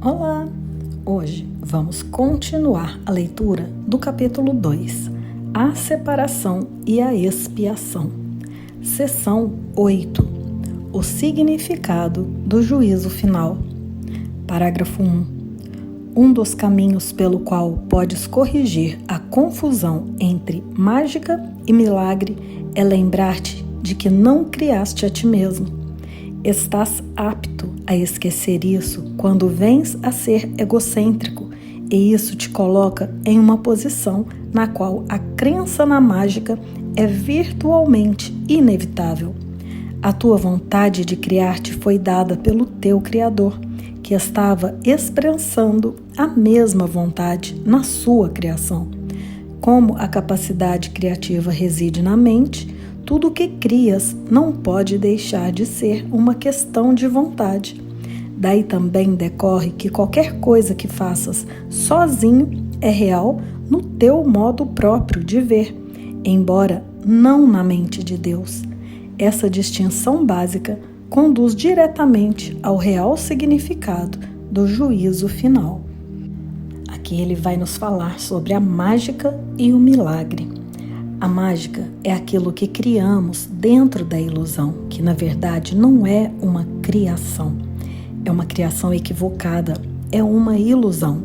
Olá! Hoje vamos continuar a leitura do capítulo 2, a separação e a expiação. Seção 8, o significado do juízo final. Parágrafo 1. Um dos caminhos pelo qual podes corrigir a confusão entre mágica e milagre é lembrar-te de que não criaste a ti mesmo. Estás apto a esquecer isso quando vens a ser egocêntrico, e isso te coloca em uma posição na qual a crença na mágica é virtualmente inevitável. A tua vontade de criar-te foi dada pelo teu Criador, que estava expressando a mesma vontade na sua criação. Como a capacidade criativa reside na mente, tudo o que crias não pode deixar de ser uma questão de vontade. Daí também decorre que qualquer coisa que faças sozinho é real no teu modo próprio de ver, embora não na mente de Deus. Essa distinção básica conduz diretamente ao real significado do juízo final. Aqui ele vai nos falar sobre a mágica e o milagre. A mágica é aquilo que criamos dentro da ilusão, que na verdade não é uma criação. É uma criação equivocada, é uma ilusão.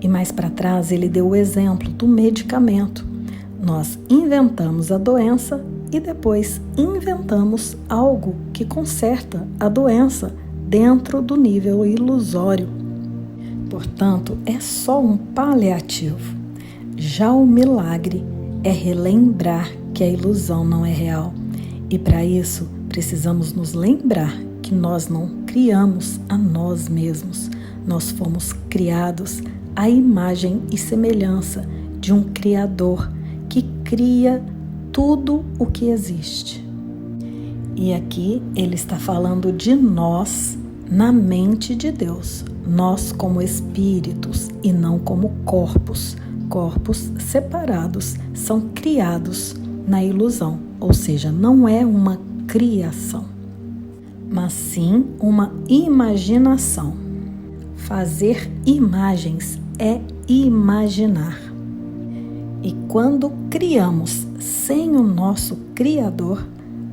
E mais para trás ele deu o exemplo do medicamento. Nós inventamos a doença e depois inventamos algo que conserta a doença dentro do nível ilusório. Portanto, é só um paliativo. Já o milagre é relembrar que a ilusão não é real. E para isso, precisamos nos lembrar que nós não criamos a nós mesmos. Nós fomos criados à imagem e semelhança de um Criador que cria tudo o que existe. E aqui ele está falando de nós na mente de Deus. Nós como espíritos e não como corpos. Corpos separados são criados na ilusão, ou seja, não é uma criação, mas sim uma imaginação. Fazer imagens é imaginar. E quando criamos sem o nosso Criador,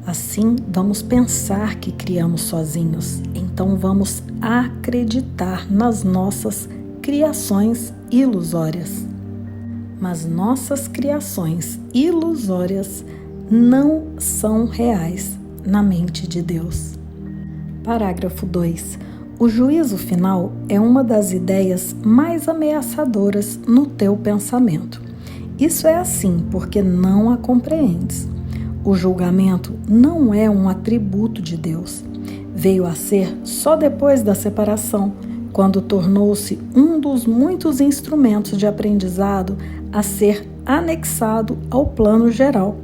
assim vamos pensar que criamos sozinhos, então vamos acreditar nas nossas criações ilusórias. Mas nossas criações ilusórias não são reais na mente de Deus. Parágrafo 2. O juízo final é uma das ideias mais ameaçadoras no teu pensamento. Isso é assim porque não a compreendes. O julgamento não é um atributo de Deus. Veio a ser só depois da separação, quando tornou-se um dos muitos instrumentos de aprendizado a ser anexado ao plano geral.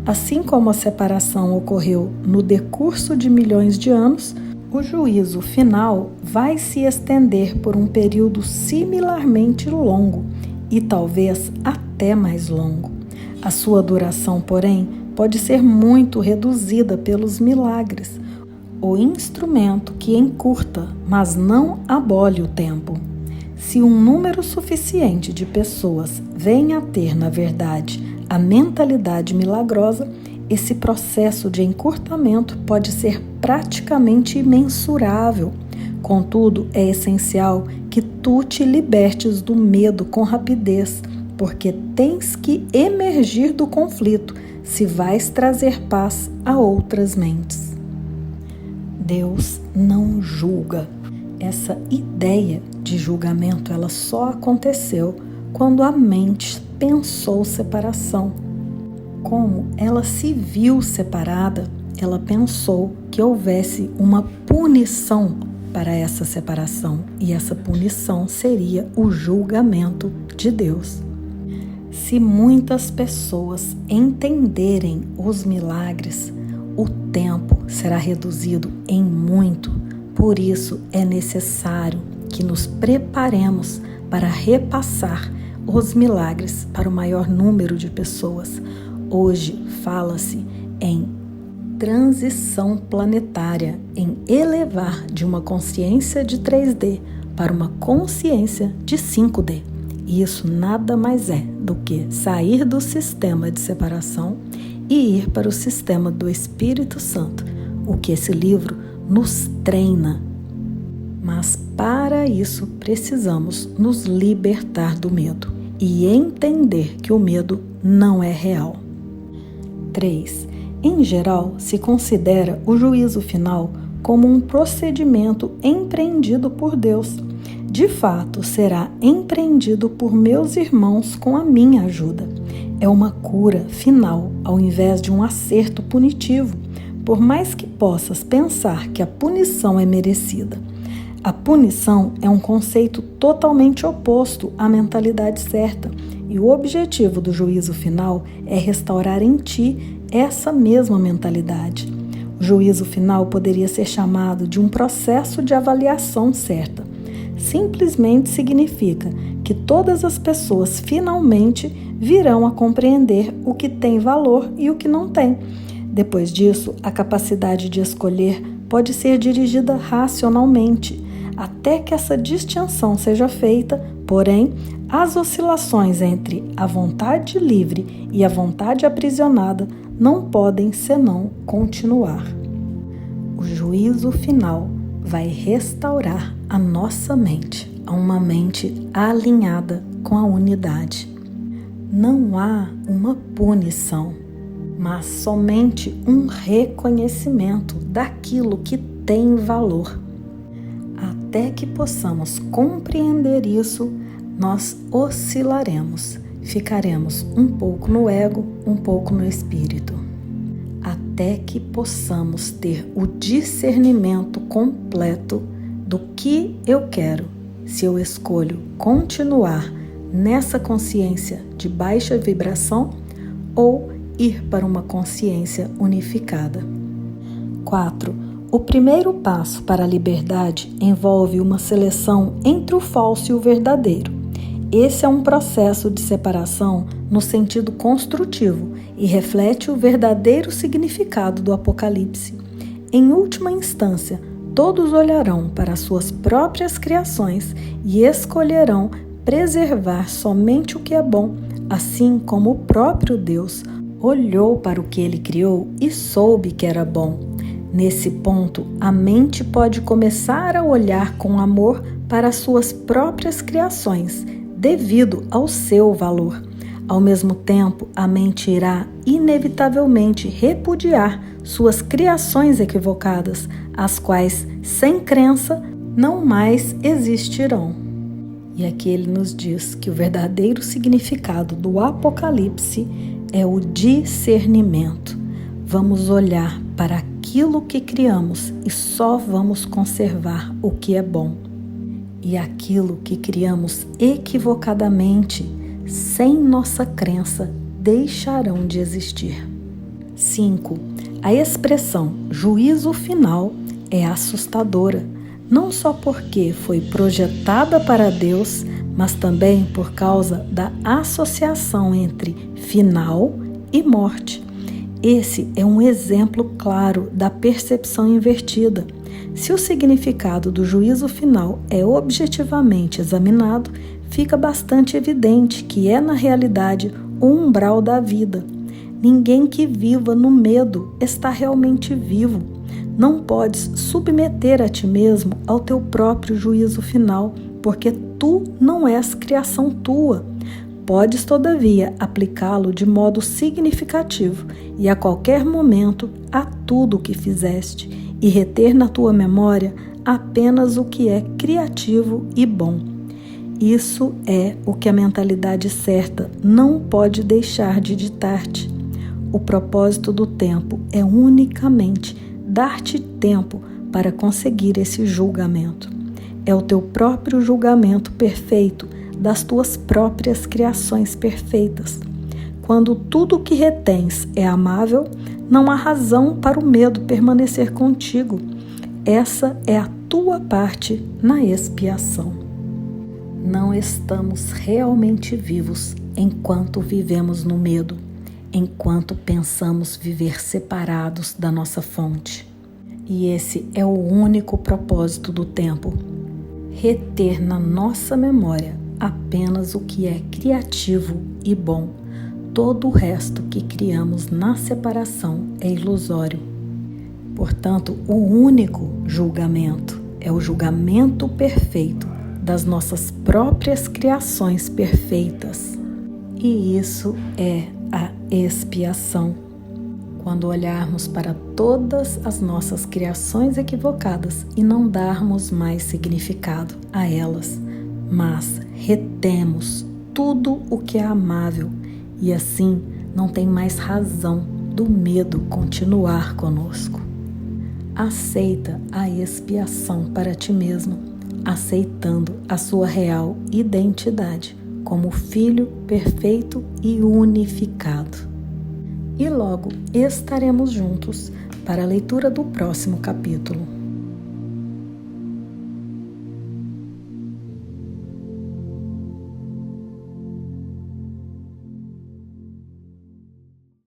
Assim como a separação ocorreu no decurso de milhões de anos, o juízo final vai se estender por um período similarmente longo e talvez até mais longo. A sua duração, porém, pode ser muito reduzida pelos milagres, o instrumento que encurta, mas não abole o tempo. Se um número suficiente de pessoas vem a ter, na verdade, a mentalidade milagrosa, esse processo de encurtamento pode ser praticamente imensurável. Contudo, é essencial que tu te libertes do medo com rapidez, porque tens que emergir do conflito se vais trazer paz a outras mentes. Deus não julga. Essa ideia de julgamento ela só aconteceu quando a mente pensou separação. Como ela se viu separada, ela pensou que houvesse uma punição para essa separação, e essa punição seria o julgamento de Deus. Se muitas pessoas entenderem os milagres, o tempo será reduzido em muito. Por isso é necessário que nos preparemos para repassar os milagres para o maior número de pessoas. Hoje fala-se em transição planetária, em elevar de uma consciência de 3D para uma consciência de 5D. E isso nada mais é do que sair do sistema de separação e ir para o sistema do Espírito Santo, o que esse livro nos treina. Mas para isso precisamos nos libertar do medo e entender que o medo não é real. 3. Em geral, se considera o juízo final como um procedimento empreendido por Deus. De fato, será empreendido por meus irmãos com a minha ajuda. É uma cura final, ao invés de um acerto punitivo, por mais que possas pensar que a punição é merecida. A punição é um conceito totalmente oposto à mentalidade certa, e o objetivo do juízo final é restaurar em ti essa mesma mentalidade. O juízo final poderia ser chamado de um processo de avaliação certa. Simplesmente significa que todas as pessoas finalmente virão a compreender o que tem valor e o que não tem. Depois disso, a capacidade de escolher pode ser dirigida racionalmente, até que essa distinção seja feita, porém, as oscilações entre a vontade livre e a vontade aprisionada não podem senão continuar. O juízo final vai restaurar a nossa mente a uma mente alinhada com a unidade. Não há uma punição, mas somente um reconhecimento daquilo que tem valor. Até que possamos compreender isso, nós oscilaremos, ficaremos um pouco no ego, um pouco no espírito, até que possamos ter o discernimento completo do que eu quero, se eu escolho continuar nessa consciência de baixa vibração ou ir para uma consciência unificada. 4. O primeiro passo para a liberdade envolve uma seleção entre o falso e o verdadeiro. Esse é um processo de separação no sentido construtivo e reflete o verdadeiro significado do Apocalipse. Em última instância, todos olharão para suas próprias criações e escolherão preservar somente o que é bom, assim como o próprio Deus olhou para o que ele criou e soube que era bom. Nesse ponto, a mente pode começar a olhar com amor para suas próprias criações, devido ao seu valor. Ao mesmo tempo, a mente irá inevitavelmente repudiar suas criações equivocadas, as quais, sem crença, não mais existirão. E aqui ele nos diz que o verdadeiro significado do Apocalipse é o discernimento. Vamos olhar para aquilo que criamos e só vamos conservar o que é bom. E aquilo que criamos equivocadamente, sem nossa crença, deixarão de existir. 5. A expressão juízo final é assustadora, não só porque foi projetada para Deus, mas também por causa da associação entre final e morte. Esse é um exemplo claro da percepção invertida. Se o significado do juízo final é objetivamente examinado, fica bastante evidente que é, na realidade, o umbral da vida. Ninguém que viva no medo está realmente vivo. Não podes submeter a ti mesmo ao teu próprio juízo final, porque tu não és criação tua. Podes, todavia, aplicá-lo de modo significativo e a qualquer momento a tudo o que fizeste e reter na tua memória apenas o que é criativo e bom. Isso é o que a mentalidade certa não pode deixar de ditar-te. O propósito do tempo é unicamente dar-te tempo para conseguir esse julgamento. É o teu próprio julgamento perfeito das tuas próprias criações perfeitas. Quando tudo o que retens é amável, não há razão para o medo permanecer contigo. Essa é a tua parte na expiação. Não estamos realmente vivos enquanto vivemos no medo, enquanto pensamos viver separados da nossa fonte. E esse é o único propósito do tempo: reter na nossa memória apenas o que é criativo e bom. Todo o resto que criamos na separação é ilusório. Portanto, o único julgamento é o julgamento perfeito das nossas próprias criações perfeitas. E isso é a expiação. Quando olharmos para todas as nossas criações equivocadas e não darmos mais significado a elas, mas retemos tudo o que é amável, e assim não tem mais razão do medo continuar conosco. Aceita a expiação para ti mesmo, aceitando a sua real identidade como filho perfeito e unificado. E logo estaremos juntos para a leitura do próximo capítulo.